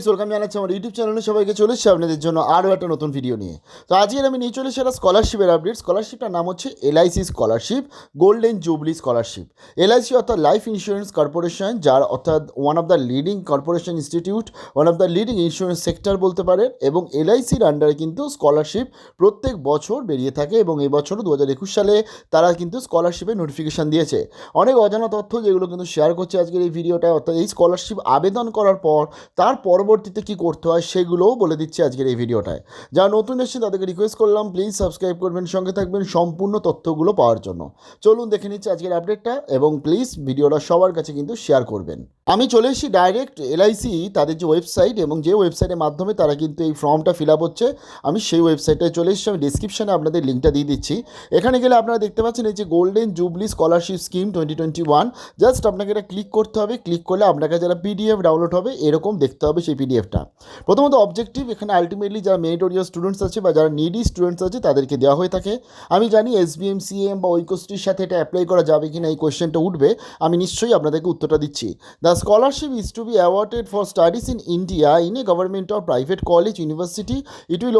Guys, welcome জানাচ্ছি আমার YouTube চ্যানেলে। সবাইকে চলে এসেছি আপনাদের জন্য আরও একটা নতুন ভিডিও নিয়ে। তো আজকের আমি নিয়ে চলে এসেছি একটা স্কলারশিপের আপডেট। স্কলারশিপটার নাম হচ্ছে LIC scholarship, golden jubilee scholarship. LIC অর্থাৎ লাইফ ইন্স্যুরেন্স কর্পোরেশন, যার অর্থাৎ one of the leading corporation institute, one of the leading insurance sector বলতে পারেন। এবং LICর আন্ডারে কিন্তু স্কলারশিপ প্রত্যেক বছর বেরিয়ে থাকে এবং এই বছরও 2021 সালে তারা কিন্তু স্কলারশিপের নোটিফিকেশান দিয়েছে। অনেক অজানা তথ্য যেগুলো কিন্তু শেয়ার করছে আজকের এই ভিডিওটা। অর্থাৎ এই স্কলারশিপ আবেদন করার পর তার পরবর্তীতে কী করতে হয় সেগুলোও বলে দিচ্ছি আজকের এই ভিডিওটায়। যারা নতুন এসেছে তাদেরকে রিকোয়েস্ট করলাম প্লিজ সাবস্ক্রাইব করবেন, সঙ্গে থাকবেন সম্পূর্ণ তথ্যগুলো পাওয়ার জন্য। চলুন দেখে নিচ্ছি আজকের আপডেটটা এবং প্লিজ ভিডিওটা সবার কাছে কিন্তু শেয়ার করবেন। আমি চলে এসেছি ডাইরেক্ট LIC তাদের যে ওয়েবসাইট, এবং যে ওয়েবসাইটের মাধ্যমে তারা কিন্তু এই ফর্মটা ফিল আপ হচ্ছে, আমি সেই ওয়েবসাইটটায় চলে এসেছি। আমি ডিসক্রিপশানে আপনাদের লিঙ্কটা দিয়ে দিচ্ছি। এখানে গেলে আপনারা দেখতে পাচ্ছেন এই যে golden jubilee scholarship scheme 2021। Just আপনাকে এটা ক্লিক করতে হবে। ক্লিক করলে আপনাকে যারা PDF ডাউনলোড হবে এরকম দেখতে হবে সেই PDFটা। প্রথমত অবজেক্টিভ, এখানে আলটিমেটলি যারা মেরিটোরিয়াস স্টুডেন্টস আছে বা যারা নিডি স্টুডেন্টস আছে তাদেরকে দেওয়া হয়ে থাকে। আমি জানি SVMCM বা ঐক্যশ্রীর সাথে এটা অ্যাপ্লাই করা যাবে কি না এই কোয়েশ্চেনটা উঠবে, আমি নিশ্চয়ই আপনাদেরকে উত্তরটা দিচ্ছি। The scholarship is to be awarded for studies in India in a government or private college university. It will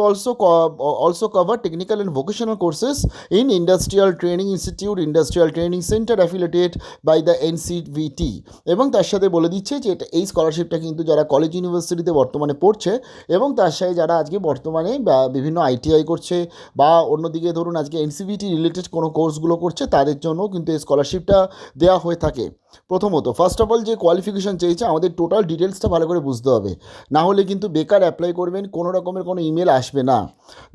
also cover technical and vocational courses in industrial training institute, industrial training center affiliated by the NCVT। এবং তার সাথে বলে দিচ্ছে যে এটা এই স্কলারশিপটা কিন্তু যারা কলেজ ইউনিভার্সিটিতে বর্তমানে পড়ছে এবং তার সাথে যারা আজকে বর্তমানে বিভিন্ন ITI করছে বা অন্যদিকে ধরুন আজকে NCVT রিলেটেড কোনো কোর্সগুলো করছে তাদের জন্য কিন্তু এই স্কলারশিপটা দেওয়া হয়ে থাকে। প্রথমত ফার্স্ট অফ অল যে কোয়ালিফিকেশান চেয়েছে আমাদের টোটাল ডিটেলসটা ভালো করে বুঝতে হবে, না হলে কিন্তু বেকার অ্যাপ্লাই করবেন, কোনো রকমের কোনো ইমেল আসবে না।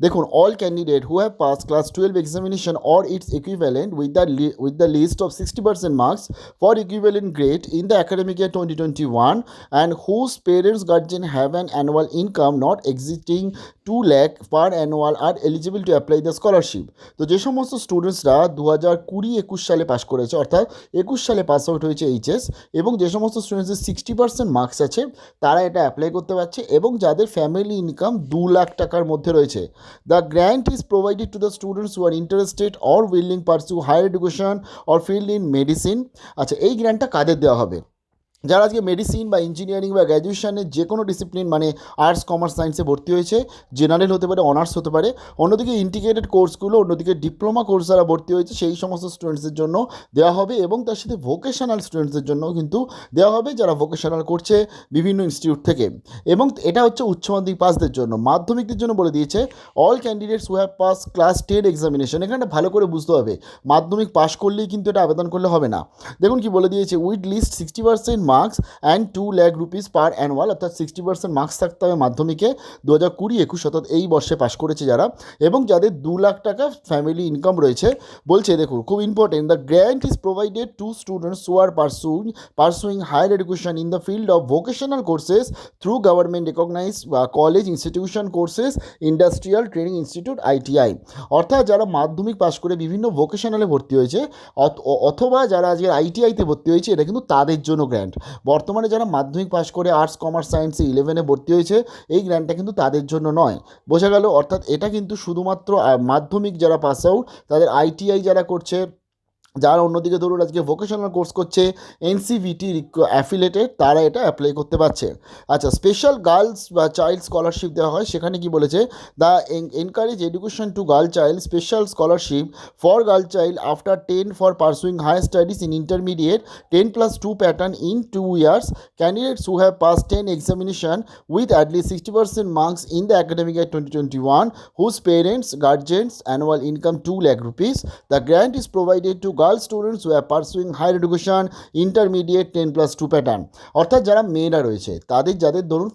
দেখুন, all candidate who have pass class 12 examination or its equivalent with the least of 60% marks for equivalent grade in the academic year 2021 and whose parents guardian have an annual income not existing 2 lakh per annual are eligible to apply the scholarship. তো যে সমস্ত স্টুডেন্টসরা 2020-21 সালে pass করেছে, অর্থাৎ 21 সালে pass out হয়েছে HS, এবং যে সমস্ত স্টুডেন্টসদের 60% মার্কস আছে তারা এটা অ্যাপ্লাই করতে পারছে, এবং যাদের ফ্যামিলি ইনকাম 2 লাখ টাকার মধ্যে রয়েছে। The grant is provided to the students who are interested or willing pursue higher education or field in medicine. আচ্ছা, এই গ্র্যান্টটা কাদের দেওয়া হবে? যারা আজকে মেডিসিন বা ইঞ্জিনিয়ারিং বা গ্র্যাজুয়েশনের যে কোনো ডিসিপ্লিন মানে আর্টস, কমার্স, সায়েন্সে ভর্তি হয়েছে, জেনারেল হতে পারে, অনার্স হতে পারে, অন্যদিকে ইন্টিগ্রেটেড কোর্সগুলো, অন্যদিকে ডিপ্লোমা কোর্স যারা ভর্তি হয়েছে সেই সমস্ত স্টুডেন্টসদের জন্য দেওয়া হবে, এবং তার সাথে ভোকেশনাল স্টুডেন্টসদের জন্য কিন্তু দেওয়া হবে যারা ভোকেশনাল করছে বিভিন্ন ইনস্টিটিউট থেকে। এবং এটা হচ্ছে উচ্চ মাধ্যমিক পাসদের জন্য। মাধ্যমিকদের জন্য বলে দিয়েছে all candidates who have pass class 10 examination. এখানে ভালো করে বুঝতে হবে, মাধ্যমিক পাস করলেই কিন্তু এটা আবেদন করলে হবে না। দেখুন কি বলে দিয়েছে, with least 60% marks and 2 lakh rupees per annual, অর্থাৎ 60% মার্কস থাকতে হবে মাধ্যমিকে 2020-21, অর্থাৎ এই বর্ষে পাস করেছে যারা, এবং যাদের 2 লাখ টাকা ফ্যামিলি ইনকাম রয়েছে। বলছে দেখুন খুব important, the grant is provided to students who are pursuing higher education in the field of vocational courses through government recognize college institution courses, industrial training institute ITI। অর্থাৎ যারা মাধ্যমিক পাস করে বিভিন্ন ভোকেশনালে ভর্তি হয়েছে অথবা যারা আজকের ITI-তে ভর্তি হয়েছে, এটা কিন্তু তাদের জন্য গ্র্যান্ট। বর্তমানে যারা মাধ্যমিক পাস করে আর্টস, কমার্স, সায়েন্সে 11-এ ভর্তি হয়েছে, এই গ্র্যান্টটা কিন্তু তাদের জন্য নয়। বোঝা গেল? অর্থাৎ এটা কিন্তু শুধুমাত্র মাধ্যমিক যারা পাস আউট, তাদের ITI যারা করছে, যারা অন্যদিকে ধরুন আজকে ভোকেশনাল কোর্স করছে NCVT অ্যাফিলেটেড, তারা এটা অ্যাপ্লাই করতে পারছে। আচ্ছা, স্পেশাল গার্লস বা চাইল্ড স্কলারশিপ দেওয়া হয়। সেখানে কি বলেছে, the encourage education to girl child special scholarship for girl child after 10 for pursuing higher studies in intermediate 10+2 pattern in 2 years। Candidates who have pass 10 examination with at least 60% marks in the academic year 2021 whose parents guardians annual income 2 lakh rupees। The grant is provided to girl students who are pursuing higher education intermediate 10+2 pattern. অর্থাৎ যারা মেয়েরা রয়েছে তাদের, যাদের ধরুন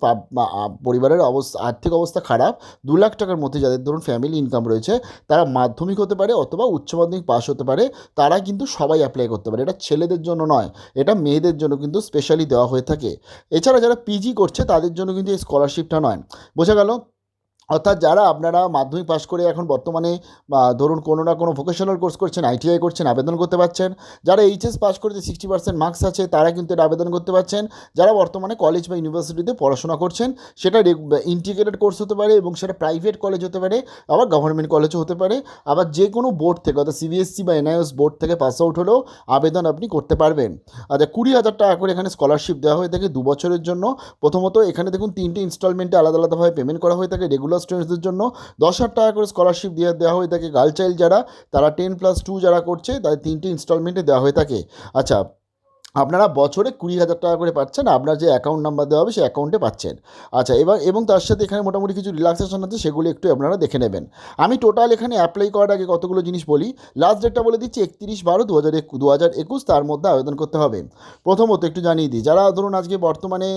পরিবারের আর্থিক অবস্থা খারাপ, 2 লাখ টাকার মধ্যে যাদের ধরুন ফ্যামিলি ইনকাম রয়েছে, তারা মাধ্যমিক হতে পারে অথবা উচ্চ মাধ্যমিক পাস হতে পারে, তারা কিন্তু সবাই অ্যাপ্লাই করতে পারে। এটা ছেলেদের জন্য নয়, এটা মেয়েদের জন্য কিন্তু স্পেশালি দেওয়া হয়ে থাকে। এছাড়া যারা PG করছে তাদের জন্য কিন্তু এই স্কলারশিপটা নয়। বোঝা গেল? অর্থাৎ যারা আপনারা মাধ্যমিক পাশ করে এখন বর্তমানে ধরুন কোনো না কোনো ভোকেশনাল কোর্স করছেন, আইটিআই করছেন, আবেদন করতে পারছেন। যারা এইচএস পাস করেছে 60% মার্কস আছে তারা কিন্তু এটা আবেদন করতে পারছেন। যারা বর্তমানে কলেজ বা ইউনিভার্সিটিতে পড়াশোনা করছেন, সেটা ইন্টিগ্রেটেড কোর্স হতে পারে এবং সেটা প্রাইভেট কলেজ হতে পারে, আবার গভর্নমেন্ট কলেজও হতে পারে, আবার যে কোনো বোর্ড থেকে অর্থাৎ সিবিএসসি বা এনআইএস বোর্ড থেকে পাস আউট হলেও আবেদন আপনি করতে পারবেন। আচ্ছা, 20,000 টাকা করে এখানে স্কলারশিপ দেওয়া হয়ে থাকে 2 বছরের জন্য। প্রথমত এখানে দেখুন 3টে ইনস্টলমেন্টে আলাদা আলাদাভাবে পেমেন্ট করা হয়ে থাকে। রেগুলার স্টুডেন্টসদের জন্য 10,000 টাকা করে স্কলারশিপ দেওয়া হয়ে থাকে। গার্ল চাইল্ড যারা, তারা 10+2 যারা করছে তাদের 3টে ইনস্টলমেন্টে দেওয়া হয়ে থাকে। আচ্ছা, আপনারা বছরে 20,000 টাকা করে পাচ্ছেন, আপনার যে অ্যাকাউন্ট নাম্বার দেওয়া হবে সেই অ্যাকাউন্টে পাচ্ছেন। আচ্ছা, এবার এবং তার সাথে এখানে মোটামুটি কিছু রিল্যাক্সেশন আছে, সেগুলো একটু আপনারা দেখে নেবেন। আমি টোটাল এখানে অ্যাপ্লাই করার আগে কতগুলো জিনিস বলি। লাস্ট ডেটটা বলে দিচ্ছি 31/12/2021, তার মধ্যে আবেদন করতে হবে। প্রথমত একটু জানিয়ে দিই, যারা ধরুন আজকে বর্তমানে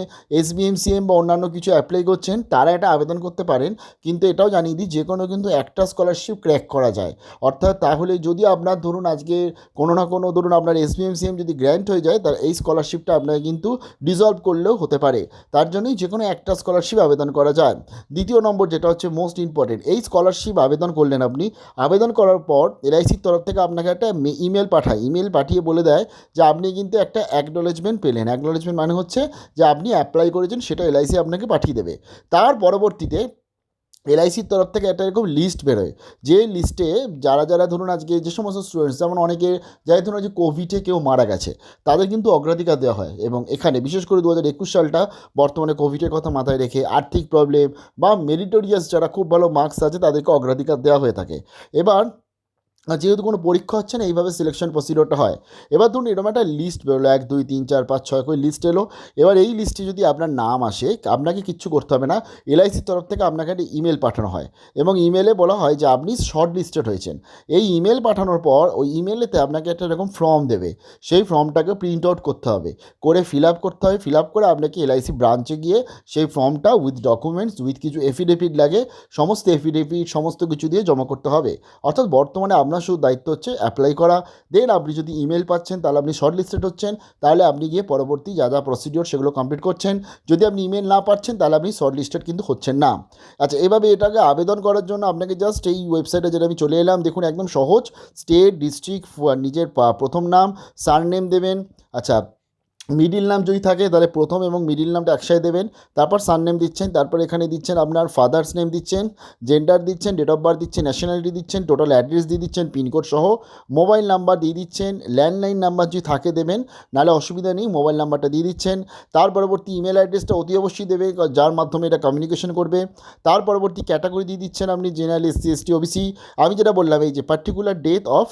SVMCM বা অন্যান্য কিছু অ্যাপ্লাই করছেন তারা এটা আবেদন করতে পারেন, কিন্তু এটাও জানিয়ে দিই যে কোনো কিন্তু একটা স্কলারশিপ ক্র্যাক করা যায়। অর্থাৎ তাহলে যদি আপনার ধরুন আজকে কোনো না কোনো ধরুন আপনার SVMCM যদি গ্র্যান্ট হয়ে যায়, তার এই স্কলারশিপটা আপনাকে কিন্তু ডিসলভ করলেও হতে পারে। তার জন্যই যে কোনো একটা স্কলারশিপ আবেদন করা যায়। দ্বিতীয় নম্বর যেটা হচ্ছে মোস্ট ইম্পর্টেন্ট, এই স্কলারশিপ আবেদন করলেন আপনি, আবেদন করার পর LICর তরফ থেকে আপনাকে একটা ইমেল পাঠায়। ইমেল পাঠিয়ে বলে দেয় যে আপনি কিন্তু একটা অ্যাকনোলেজমেন্ট পেলেন। অ্যাকনোলেজমেন্ট মানে হচ্ছে যে আপনি অ্যাপ্লাই করেছেন, সেটা LIC আপনাকে পাঠিয়ে দেবে। তার পরবর্তীতে LICর তরফ থেকে একটা এরকম লিস্ট বেরোয়, যে লিস্টে যারা যারা ধরুন আজকে যে সমস্ত স্টুডেন্টস, যেমন অনেকে যাই ধরুন যে কোভিডে কেউ মারা গেছে, তাদের কিন্তু অগ্রাধিকার দেওয়া হয়। এবং এখানে বিশেষ করে 2021 সালটা বর্তমানে কোভিডের কথা মাথায় রেখে আর্থিক প্রবলেম বা মেরিটোরিয়াস যারা খুব ভালো মার্কস আছে তাদেরকে অগ্রাধিকার দেওয়া হয়ে থাকে। এবার যেহেতু কোনো পরীক্ষা হচ্ছে না, এইভাবে সিলেকশন প্রসিডিওরটা হয়। এবার ধরুন এরকম একটা লিস্ট বেরোলো, 1 2 3 4 5 6 করে লিস্ট এলো। এবার এই লিস্টে যদি আপনার নাম আসে, আপনাকে কিচ্ছু করতে হবে না। LICর তরফ থেকে আপনাকে একটা ইমেল পাঠানো হয় এবং ইমেলে বলা হয় যে আপনি শর্ট লিস্টেড হয়েছেন। এই ইমেল পাঠানোর পর ওই ইমেলেতে আপনাকে একটা এরকম ফর্ম দেবে, সেই ফর্মটাকে প্রিন্ট আউট করতে হবে, করে ফিল আপ করতে হবে। ফিল আপ করে আপনাকে LIC ব্রাঞ্চে গিয়ে সেই ফর্মটা উইথ ডকুমেন্টস, উইথ কিছু এফিডেভিট লাগে, সমস্ত এফিডেভিট সমস্ত কিছু দিয়ে জমা করতে হবে। অর্থাৎ বর্তমানে আপনার শুধু দায়িত্ব হচ্ছে অ্যাপ্লাই করা। দেন আপনি যদি ইমেল পাচ্ছেন তাহলে আপনি শর্ট লিস্টেড হচ্ছেন, তাহলে আপনি গিয়ে পরবর্তী যা যা প্রসিডিওর সেগুলো কমপ্লিট করছেন। যদি আপনি ইমেল না পাচ্ছেন তাহলে আপনি শর্ট লিস্টেড কিন্তু হচ্ছেন না। আচ্ছা, এভাবে এটাকে আবেদন করার জন্য আপনাকে জাস্ট এই ওয়েবসাইটে যেটা আমি চলে এলাম, দেখুন একদম সহজ। স্টেট, ডিস্ট্রিক্ট, নিজের প্রথম নাম, সারনেম দেবেন। আচ্ছা, মিডিল নাম যদি থাকে তাহলে প্রথম এবং মিডিল নামটা একসাথে দেবেন। তারপর সারনেম দিচ্ছেন, তারপর এখানে দিচ্ছেন আপনার ফাদার্স নেম দিচ্ছেন, জেন্ডার দিচ্ছেন, ডেট অফ বার্থ দিচ্ছেন, ন্যাশনালিটি দিচ্ছেন, টোটাল অ্যাড্রেস দিয়ে দিচ্ছেন, পিনকোড সহ, মোবাইল নাম্বার দিয়ে দিচ্ছেন, ল্যান্ডলাইন নাম্বার যদি থাকে দেবেন, নাহলে অসুবিধা নেই, মোবাইল নাম্বারটা দিয়ে দিচ্ছেন। তার পরবর্তী ইমেল অ্যাড্রেসটা অতি অবশ্যই দেবে, যার মাধ্যমে এটা কমিউনিকেশন করবে। তার পরবর্তী ক্যাটাগরি দিয়ে দিচ্ছেন আপনি জেনারেল, SC ST OBC। আমি যেটা বললাম এই যে particular death of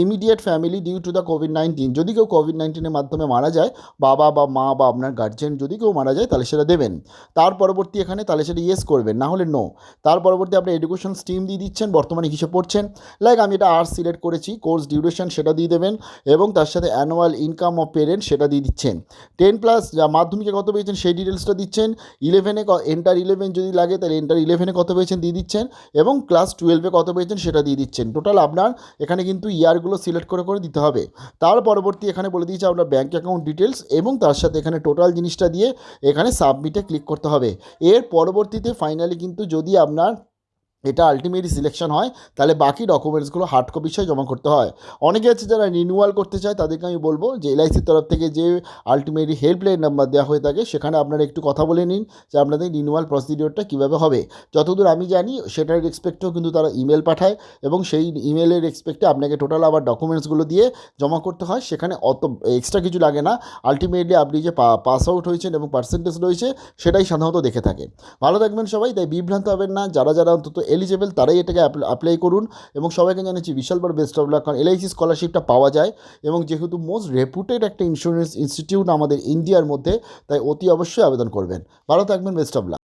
immediate family due to the কোভিড-19, যদি কেউ কোভিড-19-এর মাধ্যমে মারা যায়, বাবা বা মা বা আপনার গার্জেন যদি কেউ মারা যায় তাহলে সেটা দেবেন। তার পরবর্তী এখানে তাহলে সেটা ইয়েস করবেন, না হলে নো। তার পরবর্তী আপনি এডুকেশন স্ট্রিম দিয়ে দিচ্ছেন, বর্তমানে কিসে পড়ছেন। লাইক আমি এটা আর্টস সিলেক্ট করেছি, কোর্স ডিউরেশন সেটা দিয়ে দেবেন এবং তার সাথে অ্যানুয়াল ইনকাম অফ পেরেন্ট সেটা দিয়ে দিচ্ছেন। 10+ যা মাধ্যমিকে কত পেয়েছেন সেই ডিটেলসটা দিচ্ছেন। 11-এ এন্টার 11 যদি লাগে তাহলে এন্টার 11-এ কত পেয়েছেন দিয়ে দিচ্ছেন এবং ক্লাস 12-এ কত পেয়েছেন সেটা দিয়ে দিচ্ছেন। টোটাল আপনার এখানে কিন্তু ইয়ারগুলো সিলেক্ট করে করে দিতে হবে। তার পরবর্তী এখানে বলে দিয়েছে আপনার ব্যাঙ্ক অ্যাকাউন্ট ডিটেলস এবং তার সাথে এখানে টোটাল জিনিসটা দিয়ে এখানে সাবমিটে ক্লিক করতে হবে। এর পরবর্তীতে ফাইনালি কিন্তু যদি আপনার এটা আলটিমেটলি সিলেকশন হয় তাহলে বাকি ডকুমেন্টসগুলো হার্ড কপি সহ জমা করতে হয়। অনেকে আছে যারা রিনিউয়াল করতে চায়, তাদেরকে আমি বলবো যে LICর তরফ থেকে যে আলটিমেটলি হেল্পলাইন নাম্বার দেওয়া হয়ে থাকে সেখানে আপনারা একটু কথা বলে নিন যে আপনাদের রিনিউয়াল প্রসিডিওরটা কীভাবে হবে। যতদূর আমি জানি সেটার রেসপেক্টেও কিন্তু তারা ইমেল পাঠায় এবং সেই ইমেলের রেসপেক্টে আপনাকে টোটাল আবার ডকুমেন্টসগুলো দিয়ে জমা করতে হয়। সেখানে অত এক্সট্রা কিছু লাগে না। আলটিমেটলি আপনি যে পাস আউট হয়েছেন এবং পার্সেন্টেজ রয়েছে সেটাই সাধারণত দেখে থাকে। ভালো থাকবেন সবাই, তাই বিভ্রান্ত হবেন না। যারা যারা অন্তত এলিজেবল তারাই এটাকে অ্যাপ্লাই করুন এবং সবাইকে জানাচ্ছি বিশাল বড় বেস্ট অফ লাক, কারণ LIC স্কলারশিপটা পাওয়া যায় এবং যেহেতু মোস্ট রেপুটেড একটা ইন্স্যুরেন্স ইনস্টিটিউট আমাদের ইন্ডিয়ার মধ্যে, তাই অতি অবশ্যই আবেদন করবেন। ভালো থাকবেন, বেস্ট অফ লাক।